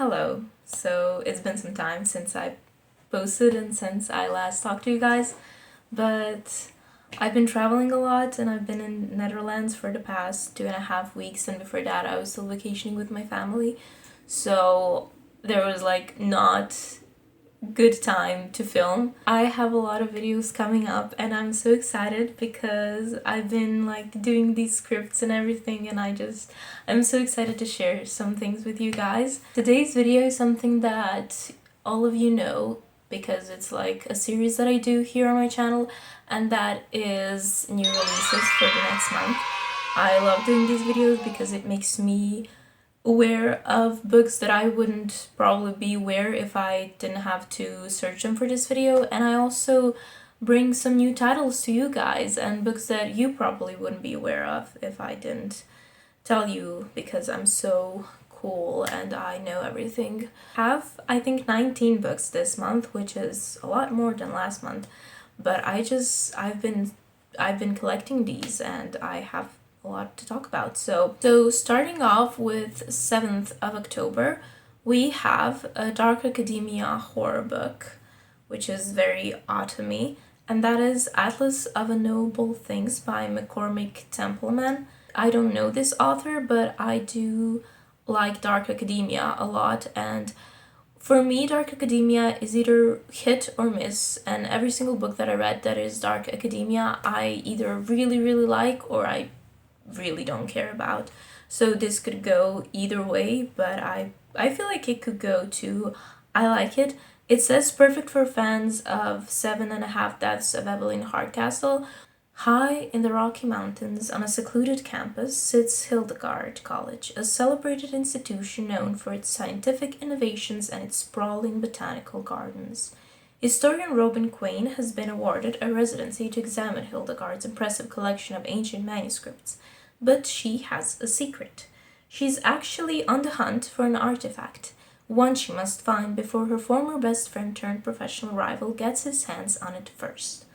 Hello. So it's been some time since I posted and since I last talked to you guys, but I've been traveling a lot and I've been in Netherlands for the past 2.5 weeks, and before that I was still vacationing with my family. So there was not good time to film. I have a lot of videos coming up and I'm so excited because I've been doing these scripts and everything, and I'm so excited to share some things with you guys. Today's video is something that all of you know because it's like a series that I do here on my channel, and that is new releases for the next month. I love doing these videos because it makes me aware of books that I wouldn't probably be aware if I didn't have to search them for this video, and I also bring some new titles to you guys and books that you probably wouldn't be aware of if I didn't tell you, because I'm so cool and I know everything. I think 19 books this month, which is a lot more than last month, but I've been collecting these and I have a lot to talk about. So starting off with 7th of October, we have a Dark Academia horror book, which is very autumny, and that is Atlas of Unknowable Things by McCormick Templeman. I don't know this author, but I do like Dark Academia a lot, and for me, Dark Academia is either hit or miss, and every single book that I read that is Dark Academia, I either really, really like or I really don't care about. So this could go either way, but I feel like it could go to I like it. It says perfect for fans of 7.5 Deaths of Evelyn Hardcastle. High in the Rocky Mountains on a secluded campus sits Hildegard College, a celebrated institution known for its scientific innovations and its sprawling botanical gardens. Historian Robin Quain has been awarded a residency to examine Hildegard's impressive collection of ancient manuscripts, but she has a secret. She's actually on the hunt for an artifact, one she must find before her former best friend turned professional rival gets his hands on it first.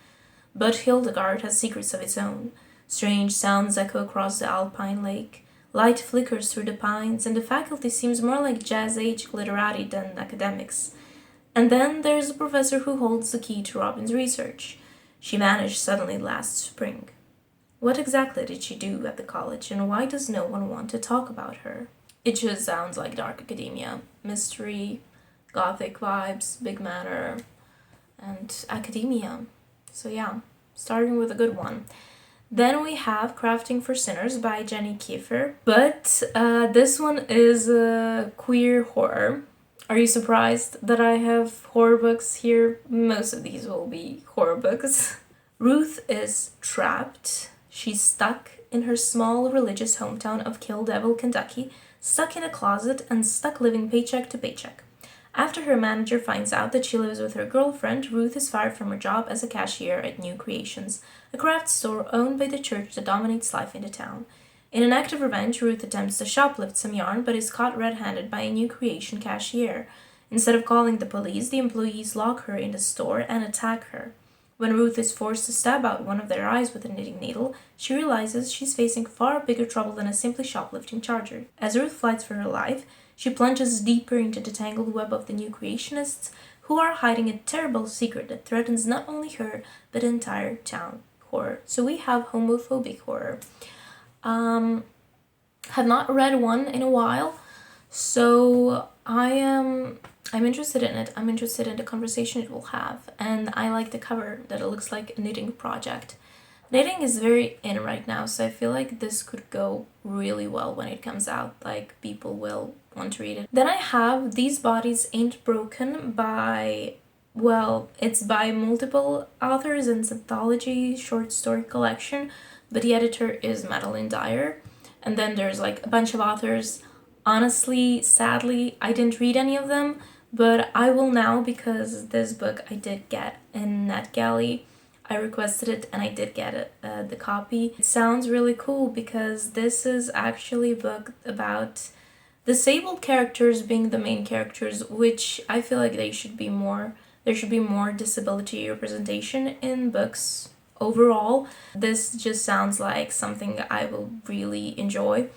But Hildegard has secrets of its own. Strange sounds echo across the alpine lake, light flickers through the pines, and the faculty seems more like jazz-age glitterati than academics. And then there's a professor who holds the key to Robin's research. She vanished suddenly last spring. What exactly did she do at the college, and why does no one want to talk about her? It just sounds like Dark Academia. Mystery, gothic vibes, big manor, and academia. So yeah, starting with a good one. Then we have Crafting for Sinners by Jenny Kiefer, but this one is a queer horror. Are you surprised that I have horror books here? Most of these will be horror books. Ruth is trapped. She's stuck in her small religious hometown of Kill Devil, Kentucky, stuck in a closet and stuck living paycheck to paycheck. After her manager finds out that she lives with her girlfriend, Ruth is fired from her job as a cashier at New Creations, a craft store owned by the church that dominates life in the town. In an act of revenge, Ruth attempts to shoplift some yarn but is caught red-handed by a New Creation cashier. Instead of calling the police, the employees lock her in the store and attack her. When Ruth is forced to stab out one of their eyes with a knitting needle, she realizes she's facing far bigger trouble than a simply shoplifting charger. As Ruth fights for her life, she plunges deeper into the tangled web of the New Creationists, who are hiding a terrible secret that threatens not only her, but the entire town. Horror. So we have homophobic horror. Have not read one in a while, so I'm interested in it. I'm interested in the conversation it will have, and I like the cover, that it looks like a knitting project. Knitting is very in right now, so I feel like this could go really well when it comes out, like people will want to read it. Then I have These Bodies Ain't Broken by, well, it's by multiple authors in its anthology short story collection, but the editor is Madeline Dyer. And then there's a bunch of authors. Honestly, sadly, I didn't read any of them, but I will now, because this book I did get in NetGalley. I requested it and I did get it, the copy. It sounds really cool because this is actually a book about disabled characters being the main characters, which I feel like there should be more disability representation in books overall. This just sounds like something I will really enjoy.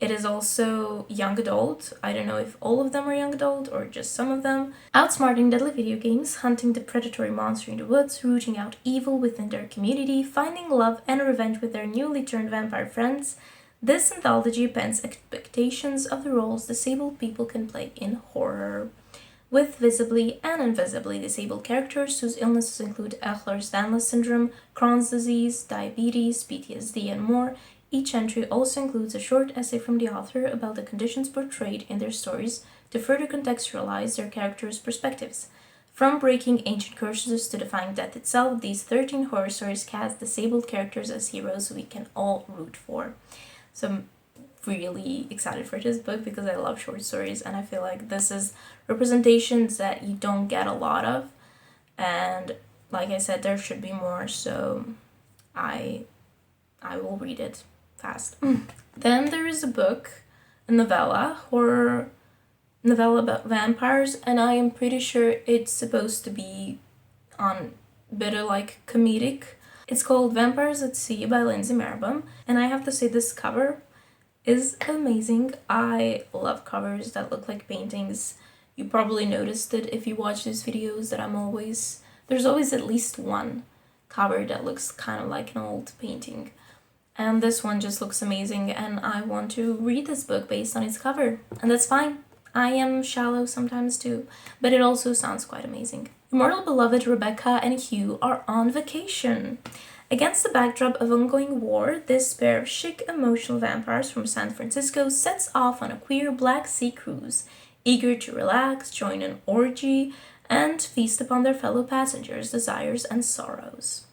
It is also young adult. I don't know if all of them are young adult or just some of them. Outsmarting deadly video games, hunting the predatory monster in the woods, rooting out evil within their community, finding love and revenge with their newly turned vampire friends. This anthology pens expectations of the roles disabled people can play in horror. With visibly and invisibly disabled characters whose illnesses include Ehlers-Danlos syndrome, Crohn's disease, diabetes, PTSD, and more, each entry also includes a short essay from the author about the conditions portrayed in their stories to further contextualize their characters' perspectives. From breaking ancient curses to defying death itself, these 13 horror stories cast disabled characters as heroes we can all root for. So I'm really excited for this book because I love short stories, and I feel like this is representations that you don't get a lot of, and like I said, there should be more, so I will read it fast. Then there is a book, a horror novella about vampires, and I am pretty sure it's supposed to be on better like comedic. It's called Vampires at Sea by Lindsay Merbaum, and I have to say this cover is amazing. I love covers that look like paintings. You probably noticed it if you watch these videos that there's always at least one cover that looks kind of like an old painting. And this one just looks amazing, and I want to read this book based on its cover. And that's fine. I am shallow sometimes too, but it also sounds quite amazing. Immortal beloved Rebecca and Hugh are on vacation. Against the backdrop of ongoing war, this pair of chic, emotional vampires from San Francisco sets off on a queer Black Sea cruise, eager to relax, join an orgy, and feast upon their fellow passengers' desires and sorrows.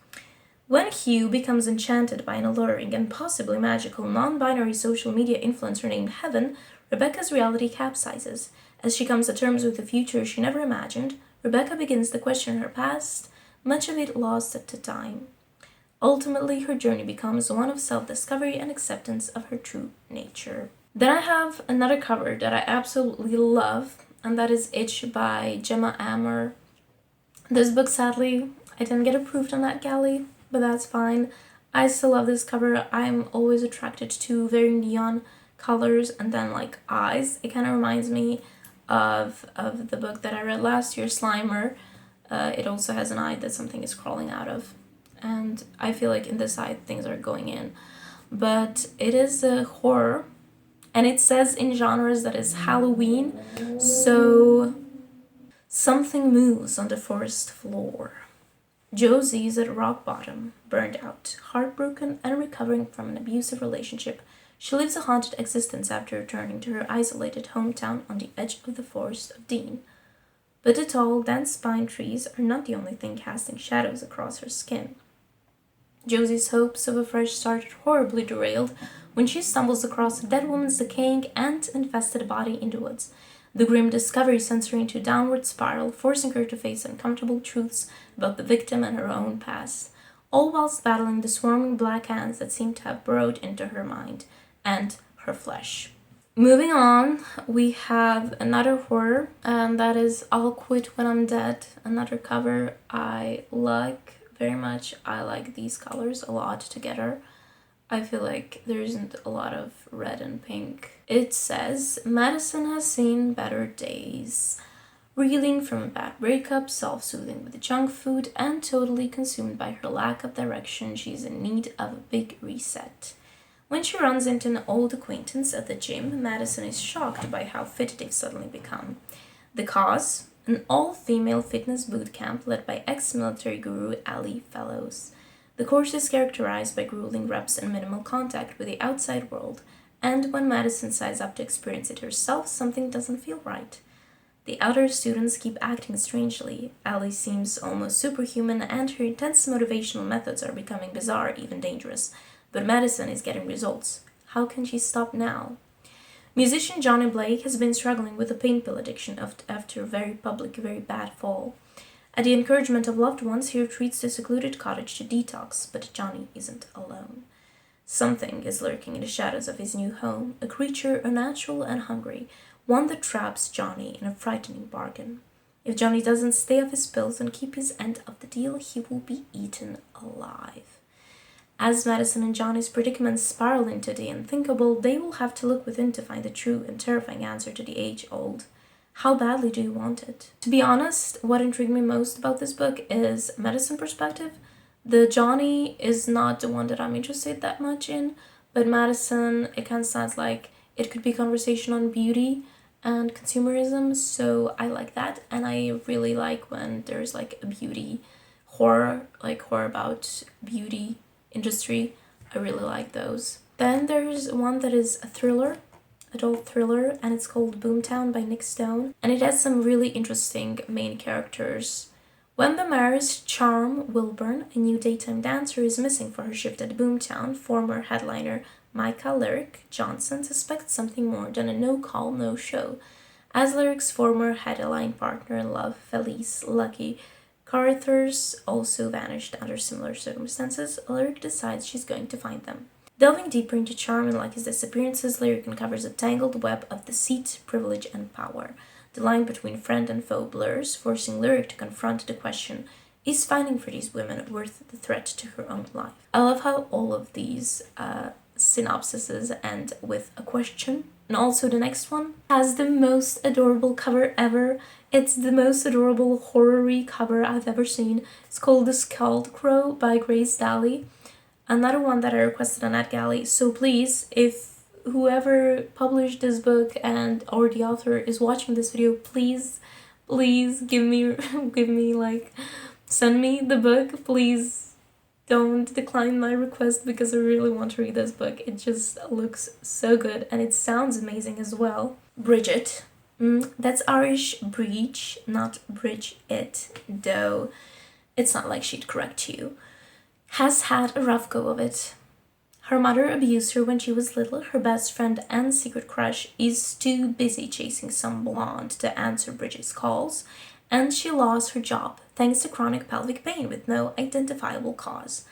When Hugh becomes enchanted by an alluring and possibly magical non-binary social media influencer named Heaven, Rebecca's reality capsizes. As she comes to terms with a future she never imagined, Rebecca begins to question her past, much of it lost at the time. Ultimately, her journey becomes one of self-discovery and acceptance of her true nature. Then I have another cover that I absolutely love, and that is Itch by Gemma Amor. This book, sadly, I didn't get approved on that galley, but that's fine. I still love this cover. I'm always attracted to very neon colors and then like eyes. It kind of reminds me of the book that I read last year, Slimer. It also has an eye that something is crawling out of. And I feel like in this eye things are going in. But it is a horror. And it says in genres that it's Halloween. So something moves on the forest floor. Josie is at rock bottom, burned out, heartbroken, and recovering from an abusive relationship. She lives a haunted existence after returning to her isolated hometown on the edge of the forest of Dean. But the tall, dense pine trees are not the only thing casting shadows across her skin. Josie's hopes of a fresh start are horribly derailed when she stumbles across a dead woman's decaying, ant-infested body in the woods. The grim discovery sends her into a downward spiral, forcing her to face uncomfortable truths about the victim and her own past, all whilst battling the swarming black ants that seem to have burrowed into her mind and her flesh. Moving on, we have another horror, and that is I'll Quit When I'm Dead, another cover I like very much. I like these colors a lot together. I feel like there isn't a lot of red and pink. It says, Madison has seen better days. Reeling from a bad breakup, self-soothing with junk food, and totally consumed by her lack of direction, she's in need of a big reset. When she runs into an old acquaintance at the gym, Madison is shocked by how fit they've suddenly become. The cause? An all-female fitness boot camp led by ex-military guru Ali Fellows. The course is characterized by grueling reps and minimal contact with the outside world, and when Madison signs up to experience it herself, something doesn't feel right. The outer students keep acting strangely. Ali seems almost superhuman, and her intense motivational methods are becoming bizarre, even dangerous. But Madison is getting results. How can she stop now? Musician Johnny Blake has been struggling with a pain pill addiction after a very public, very bad fall. At the encouragement of loved ones, he retreats to a secluded cottage to detox, but Johnny isn't alone. Something is lurking in the shadows of his new home, a creature unnatural and hungry, one that traps Johnny in a frightening bargain. If Johnny doesn't stay off his pills and keep his end of the deal, he will be eaten alive. As Madison and Johnny's predicaments spiral into the unthinkable, they will have to look within to find the true and terrifying answer to the age-old, how badly do you want it? To be honest, what intrigued me most about this book is Madison's perspective. The Johnny is not the one that I'm interested that much in, but Madison, it kind of sounds like it could be conversation on beauty and consumerism, so I like that, and I really like when there's like a beauty horror, like horror about beauty industry. I really like those. Then there's one that is a thriller, adult thriller, and it's called Boomtown by Nick Stone, and it has some really interesting main characters. When the mayor's Charm Wilburn, a new daytime dancer, is missing for her shift at Boomtown, former headliner Micah Lyric Johnson suspects something more than a no-call, no-show. As Lyric's former headline partner in love, Felice Lucky Carruthers, also vanished under similar circumstances, Lyric decides she's going to find them. Delving deeper into Charm and Lucky's disappearances, Lyric uncovers a tangled web of deceit, privilege, and power. The line between friend and foe blurs, forcing Lyric to confront the question, is fighting for these women worth the threat to her own life? I love how all of these synopsises end with a question. And also the next one has the most adorable cover ever. It's the most adorable horror-y cover I've ever seen. It's called The Scald Crow by Grace Daly. Another one that I requested on NetGalley. So please, if whoever published this book and or the author is watching this video, please give me like, send me the book. Please don't decline my request because I really want to read this book. It just looks so good and it sounds amazing as well. Bridget. That's Irish breach, not bridge it, though it's not like she'd correct you. Has had a rough go of it. Her mother abused her when she was little. Her best friend and secret crush is too busy chasing some blonde to answer Bridget's calls, and she lost her job thanks to chronic pelvic pain with no identifiable cause.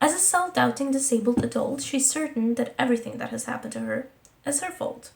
As a self-doubting disabled adult, she's certain that everything that has happened to her is her fault.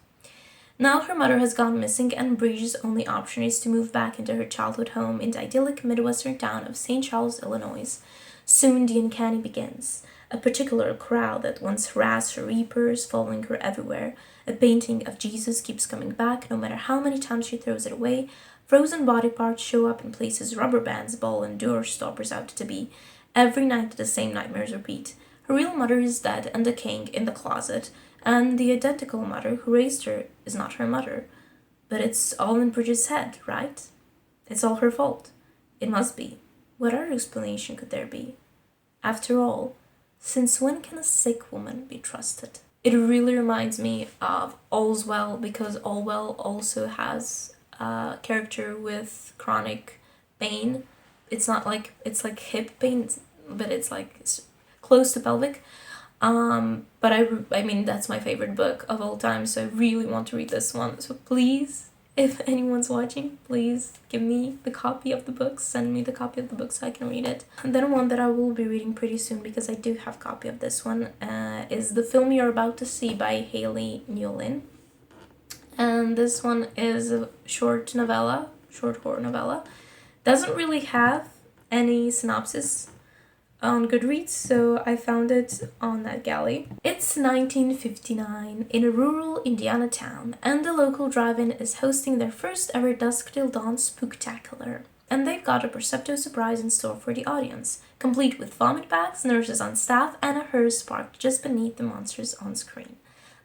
Now her mother has gone missing, and Bridget's only option is to move back into her childhood home in the idyllic Midwestern town of St. Charles, Illinois. Soon the uncanny begins. A particular crowd that once harassed her reapers, following her everywhere. A painting of Jesus keeps coming back, no matter how many times she throws it away. Frozen body parts show up in places rubber bands, ball, and door stoppers out to be. Every night the same nightmares repeat. Her real mother is dead and decaying in the closet, and the identical mother who raised her is not her mother. But it's all in Bridget's head, right? It's all her fault. It must be. What other explanation could there be? After all, since when can a sick woman be trusted? It really reminds me of All's Well, because All Well also has a character with chronic pain. It's not like, it's like hip pain, but it's like it's close to pelvic. But I mean, that's my favorite book of all time, so I really want to read this one. So please, if anyone's watching, please give me the copy of the book, send me the copy of the book so I can read it. And then one that I will be reading pretty soon, because I do have a copy of this one, is The Film You're About to See by Haley Newlin. And this one is a short horror novella. Doesn't really have any synopsis on Goodreads, so I found it on NetGalley. It's 1959 in a rural Indiana town, and the local drive-in is hosting their first ever Dusk Till Dawn Spooktacular. And they've got a perceptive surprise in store for the audience, complete with vomit bags, nurses on staff, and a hearse parked just beneath the monsters on screen.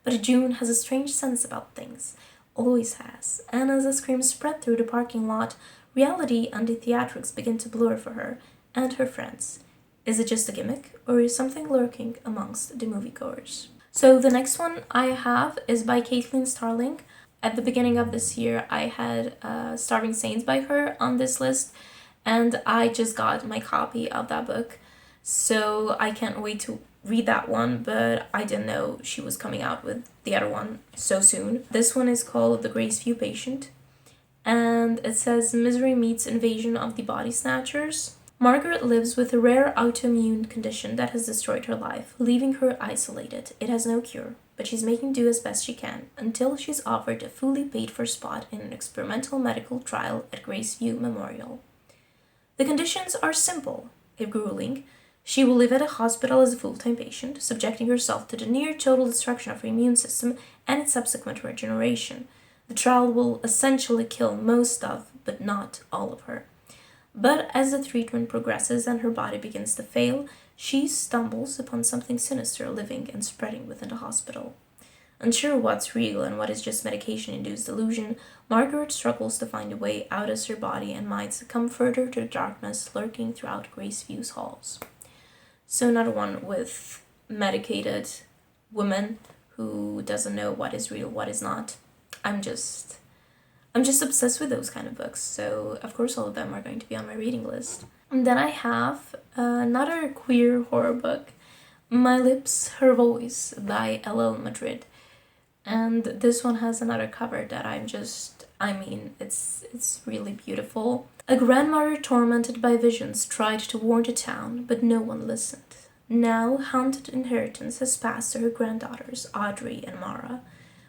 But June has a strange sense about things, always has, and as the screams spread through the parking lot, reality and the theatrics begin to blur for her and her friends. Is it just a gimmick, or is something lurking amongst the moviegoers? So the next one I have is by Caitlin Starling. At the beginning of this year, I had Starving Saints by her on this list, and I just got my copy of that book. So I can't wait to read that one, but I didn't know she was coming out with the other one so soon. This one is called The Graceview Patient, and it says Misery meets invasion of the body snatchers. Margaret lives with a rare autoimmune condition that has destroyed her life, leaving her isolated. It has no cure, but she's making do as best she can, until she's offered a fully paid-for spot in an experimental medical trial at Graceview Memorial. The conditions are simple, if grueling. She will live at a hospital as a full-time patient, subjecting herself to the near-total destruction of her immune system and its subsequent regeneration. The trial will essentially kill most of, but not all of her. But as the treatment progresses and her body begins to fail, she stumbles upon something sinister living and spreading within the hospital. Unsure what's real and what is just medication-induced delusion, Margaret struggles to find a way out as her body and mind succumb further to the darkness lurking throughout Graceview's halls. So another one with medicated woman who doesn't know what is real, what is not. I'm just obsessed with those kind of books, so of course all of them are going to be on my reading list. And then I have another queer horror book, My Lips, Her Voice by L.L.Madrid. And this one has another cover that it's really beautiful. A grandmother tormented by visions tried to warn the town, but no one listened. Now, haunted inheritance has passed to her granddaughters, Audrey and Mara.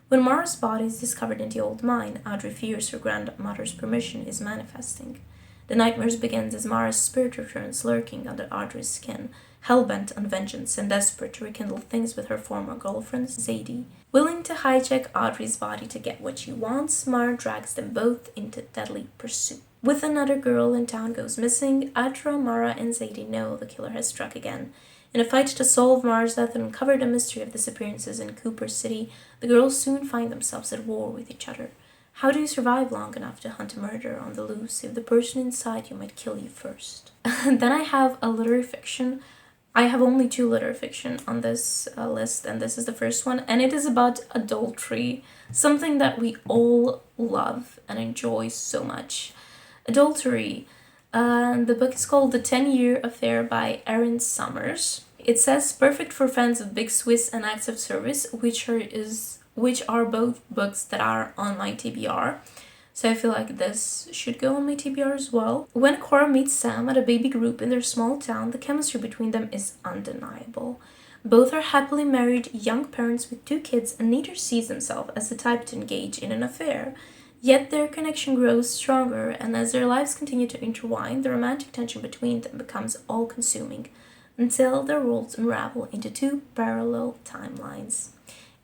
When Mara's body is discovered in the old mine, Audrey fears her grandmother's permission is manifesting. The nightmares begin as Mara's spirit returns lurking under Audrey's skin, hell-bent on vengeance and desperate to rekindle things with her former girlfriend, Zadie. Willing to hijack Audrey's body to get what she wants, Mara drags them both into deadly pursuit. With another girl in town goes missing, Atra, Mara, and Zadie know the killer has struck again. In a fight to solve Mara's death and uncover the mystery of disappearances in Cooper City, the girls soon find themselves at war with each other. How do you survive long enough to hunt a murderer on the loose if the person inside you might kill you first? Then I have a literary fiction. I have only 2 literary fiction on this list, and this is the first one, and it is about adultery, something that we all love and enjoy so much. Adultery. The book is called The 10-Year Affair by Erin Summers. It says perfect for fans of Big Swiss and Acts of Service, which are both books that are on my TBR. So I feel like this should go on my TBR as well. When Cora meets Sam at a baby group in their small town, the chemistry between them is undeniable. Both are happily married young parents with 2 kids, and neither sees himself as the type to engage in an affair. Yet their connection grows stronger, and as their lives continue to intertwine, the romantic tension between them becomes all-consuming, until their worlds unravel into 2 parallel timelines.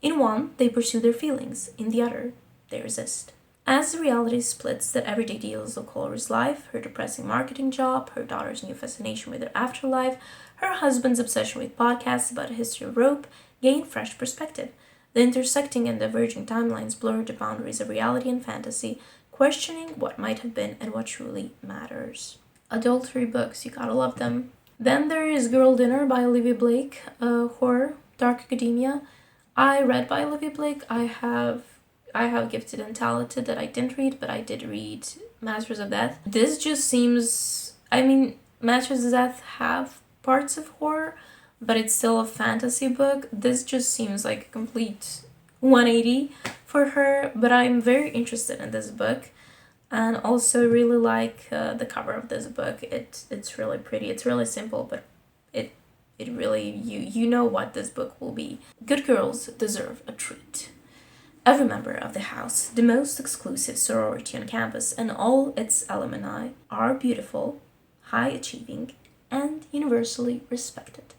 In one, they pursue their feelings. In the other, they resist. As the reality splits that everyday deals of Cora's life, her depressing marketing job, her daughter's new fascination with her afterlife, her husband's obsession with podcasts about a history of rope, gain fresh perspective. The intersecting and diverging timelines blur the boundaries of reality and fantasy, questioning what might have been and what truly matters. Adultery books, you gotta love them. Then there is Girl Dinner by Olivia Blake, horror, dark academia. I read by Olivia Blake. I have Gifted and Talented that I didn't read, but I did read Masters of Death. This just seems, Masters of Death have parts of horror, but it's still a fantasy book. This just seems like a complete 180 for her, but I'm very interested in this book, and also really like the cover of this book. It's really pretty. It's really simple, but it really, you know what this book will be. Good girls deserve a treat. Every member of the house, the most exclusive sorority on campus, and all its alumni are beautiful, high-achieving, and universally respected.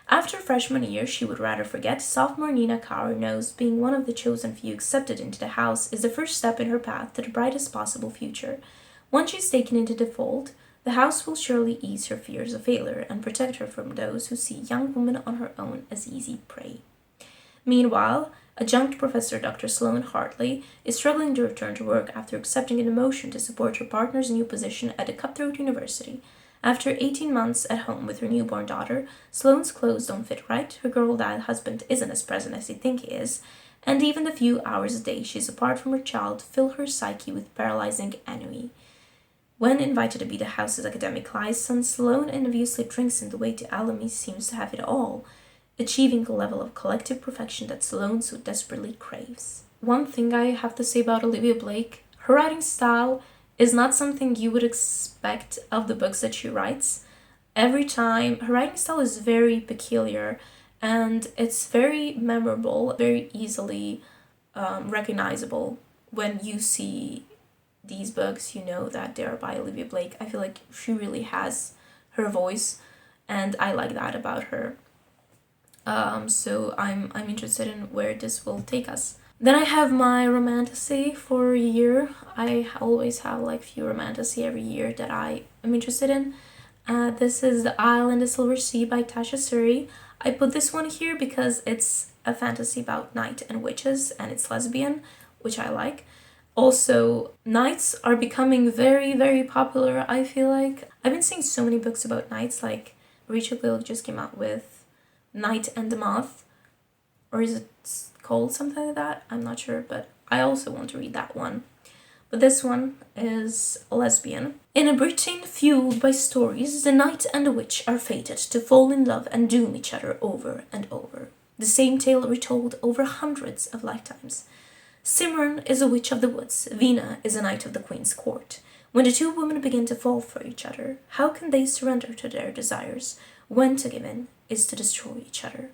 After freshman year, she would rather forget. Sophomore Nina Kaur knows being one of the chosen few accepted into the house is the first step in her path to the brightest possible future. Once she's taken into the fold, the house will surely ease her fears of failure and protect her from those who see young women on her own as easy prey. Meanwhile, adjunct professor Dr. Sloane Hartley is struggling to return to work after accepting a demotion to support her partner's new position at a cutthroat university. After 18 months at home with her newborn daughter, Sloane's clothes don't fit right, her girl-dad husband isn't as present as he'd think he is, and even the few hours a day she's apart from her child fill her psyche with paralyzing ennui. When invited to be the house's academic liaison, Sloane enviously drinks in the way to Alamy seems to have it all, achieving a level of collective perfection that Sloane so desperately craves. One thing I have to say about Olivia Blake, her writing style is not something you would expect of the books that she writes. Every time, her writing style is very peculiar, and it's very memorable, very easily recognizable. When you see these books, you know that they are by Olivia Blake. I feel like she really has her voice, and I like that about her. So I'm interested in where this will take us. Then I have my romantasy for a year. I always have like few romantasy every year that I am interested in. This is The Isle in the Silver Sea by Tasha Suri. I put this one here because it's a fantasy about knight and witches and it's lesbian, which I like. Also, knights are becoming very, very popular, I feel like. I've been seeing so many books about knights, like Rachel Gill just came out with Knight and the Moth, or is it called something like that? I'm not sure, but I also want to read that one. But this one is lesbian. In a Britain fueled by stories, the knight and the witch are fated to fall in love and doom each other over and over. The same tale retold over hundreds of lifetimes. Simran is a witch of the woods, Vina is a knight of the queen's court. When the two women begin to fall for each other, how can they surrender to their desires? When to give in is to destroy each other.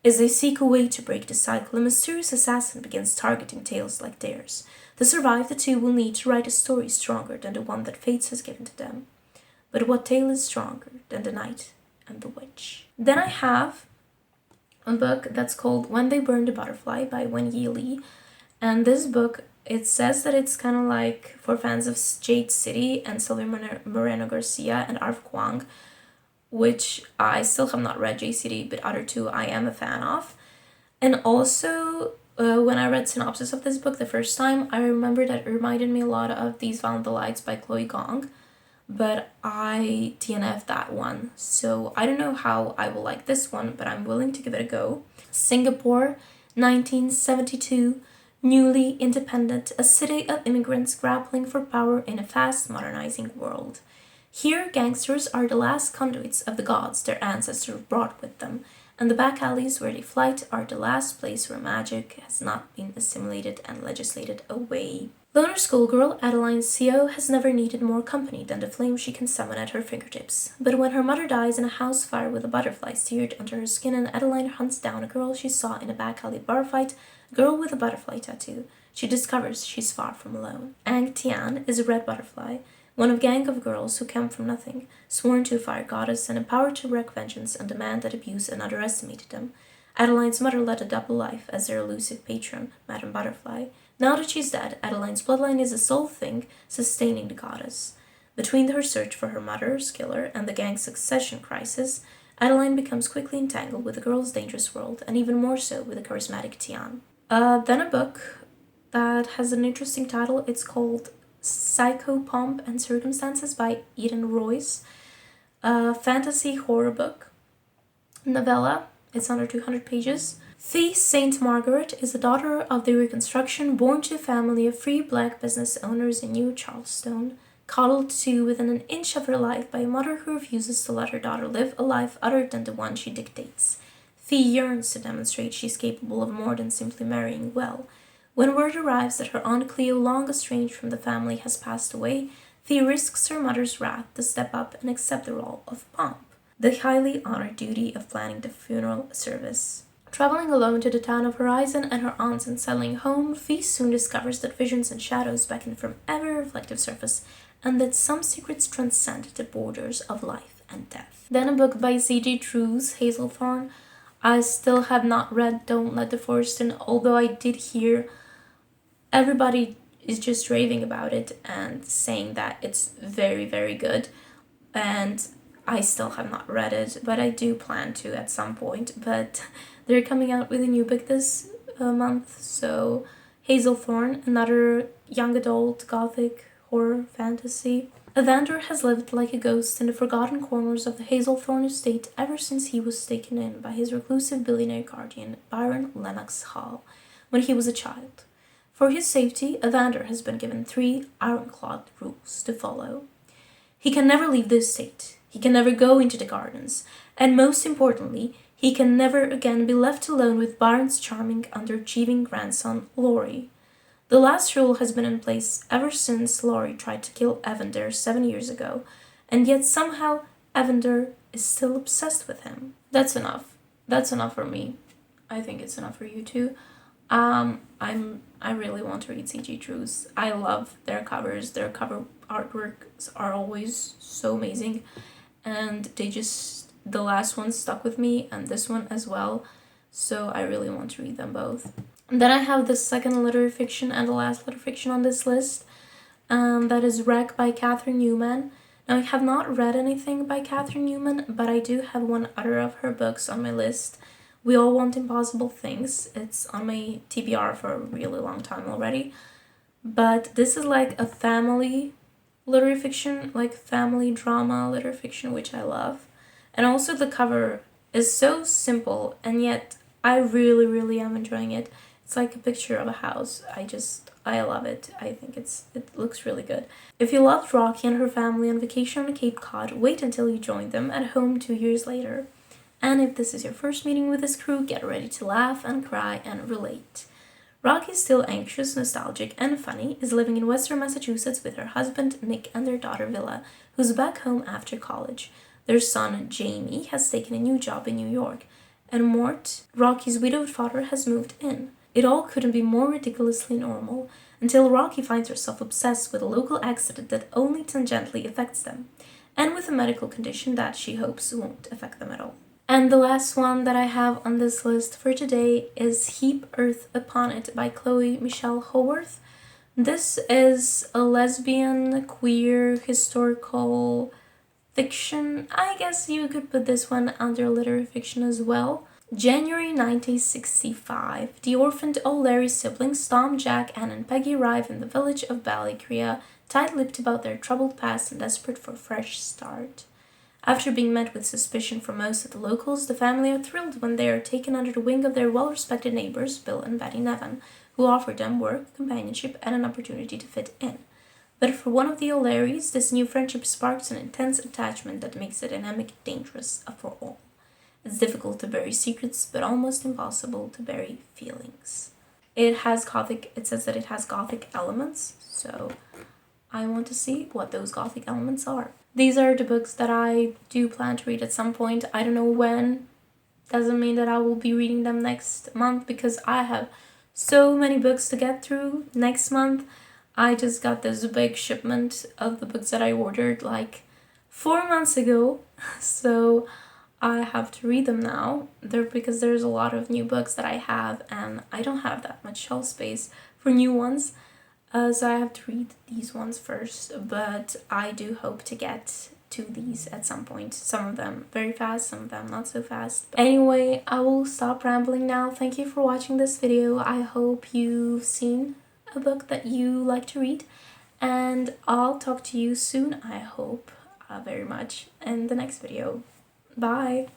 As they seek a way to break the cycle, a mysterious assassin begins targeting tales like theirs. To survive, the two will need to write a story stronger than the one that fate has given to them. But what tale is stronger than the knight and the witch? Then I have a book that's called When They Burned the Butterfly by Wen-yi. And this book, it says that it's kind of like for fans of Jade City and Sylvia Moreno Garcia and Arv Kwang, which I still have not read Jade City, but other two I am a fan of. And also, when I read synopsis of this book the first time, I remember that it reminded me a lot of These Violent Delights by Chloe Gong, but I DNF'd that one. So I don't know how I will like this one, but I'm willing to give it a go. Singapore, 1972. Newly independent, a city of immigrants grappling for power in a fast modernizing world. Here, gangsters are the last conduits of the gods their ancestors brought with them, and the back alleys where they flight are the last place where magic has not been assimilated and legislated away. Loner schoolgirl Adeline Seo has never needed more company than the flame she can summon at her fingertips. But when her mother dies in a house fire with a butterfly seared under her skin and Adeline hunts down a girl she saw in a back alley bar fight, a girl with a butterfly tattoo, she discovers she's far from alone. Ang Tian is a red butterfly, one of a gang of girls who come from nothing, sworn to a fire goddess and empowered to wreak vengeance on the man that abused and underestimated them. Adeline's mother led a double life as their elusive patron, Madame Butterfly. Now that she's dead, Adeline's bloodline is the sole thing sustaining the goddess. Between her search for her mother's killer and the gang's succession crisis, Adeline becomes quickly entangled with the girl's dangerous world, and even more so with the charismatic Tian. Then a book that has an interesting title. It's called Psychopomp and Circumstances by Eden Royce. A fantasy horror book. Novella. It's under 200 pages. Fee St. Margaret is the daughter of the Reconstruction, born to a family of free black business owners in New Charleston, coddled to within an inch of her life by a mother who refuses to let her daughter live a life other than the one she dictates. Fee yearns to demonstrate she's capable of more than simply marrying well. When word arrives that her Aunt Cleo, long estranged from the family, has passed away, Fee risks her mother's wrath to step up and accept the role of Pomp, the highly honored duty of planning the funeral service. Traveling alone to the town of Horizon and her aunts and settling home, Fee soon discovers that visions and shadows beckon from every reflective surface, and that some secrets transcend the borders of life and death. Then a book by C.G.Drews, Hazelthorn. I still have not read Don't Let the Forest In, although I did hear everybody is just raving about it and saying that it's very, very good. And I still have not read it, but I do plan to at some point. But they're coming out with a new book this month, so Hazelthorn, another young adult gothic horror fantasy. Evander has lived like a ghost in the forgotten corners of the Hazelthorn estate ever since he was taken in by his reclusive billionaire guardian, Byron Lennox Hall, when he was a child. For his safety, Evander has been given 3 ironclad rules to follow. He can never leave the estate. He can never go into the gardens, and most importantly, he can never again be left alone with Byron's charming, underachieving grandson, Laurie. The last rule has been in place ever since Laurie tried to kill Evander 7 years ago, and yet somehow Evander is still obsessed with him. That's enough. That's enough for me. I think it's enough for you too. I really want to read C.G.Drews. I love their covers. Their cover artworks are always so amazing, and they just the last one stuck with me and this one as well, so I really want to read them both. And then I have the second literary fiction and the last literary fiction on this list, that is Wreck by Catherine Newman. Now, I have not read anything by Catherine Newman, but I do have one other of her books on my list. We All Want Impossible Things. It's on my TBR for a really long time already. But this is like a family literary fiction, like family drama literary fiction, which I love. And also the cover is so simple, and yet I really, really am enjoying it. It's like a picture of a house. I love it. I think it looks really good. If you loved Rocky and her family on vacation on Cape Cod, wait until you join them at home 2 years later. And if this is your first meeting with this crew, get ready to laugh and cry and relate. Rocky, still anxious, nostalgic, and funny, is living in Western Massachusetts with her husband, Nick, and their daughter, Villa, who's back home after college. Their son, Jamie, has taken a new job in New York, and Mort, Rocky's widowed father, has moved in. It all couldn't be more ridiculously normal, until Rocky finds herself obsessed with a local accident that only tangentially affects them, and with a medical condition that she hopes won't affect them at all. And the last one that I have on this list for today is Heap, Earth Upon It by Chloe Michelle Howarth. This is a lesbian, queer, historical fiction. I guess you could put this one under literary fiction as well. January 1965. The orphaned O'Leary siblings Tom, Jack, Anne, and Peggy arrive in the village of Ballycrea, tight-lipped about their troubled past and desperate for a fresh start. After being met with suspicion from most of the locals, the family are thrilled when they are taken under the wing of their well-respected neighbors, Bill and Betty Nevin, who offer them work, companionship, and an opportunity to fit in. But for one of the O'Learys, this new friendship sparks an intense attachment that makes the dynamic dangerous for all. It's difficult to bury secrets, but almost impossible to bury feelings. It says that it has gothic elements, so I want to see what those gothic elements are. These are the books that I do plan to read at some point. I don't know when. Doesn't mean that I will be reading them next month, because I have so many books to get through next month. I just got this big shipment of the books that I ordered like 4 months ago, so I have to read them now. Because there's a lot of new books that I have, and I don't have that much shelf space for new ones. So I have to read these ones first, but I do hope to get to these at some point. Some of them very fast, some of them not so fast. But anyway, I will stop rambling now. Thank you for watching this video. I hope you've seen a book that you like to read, and I'll talk to you soon, I hope, very much, in the next video. Bye!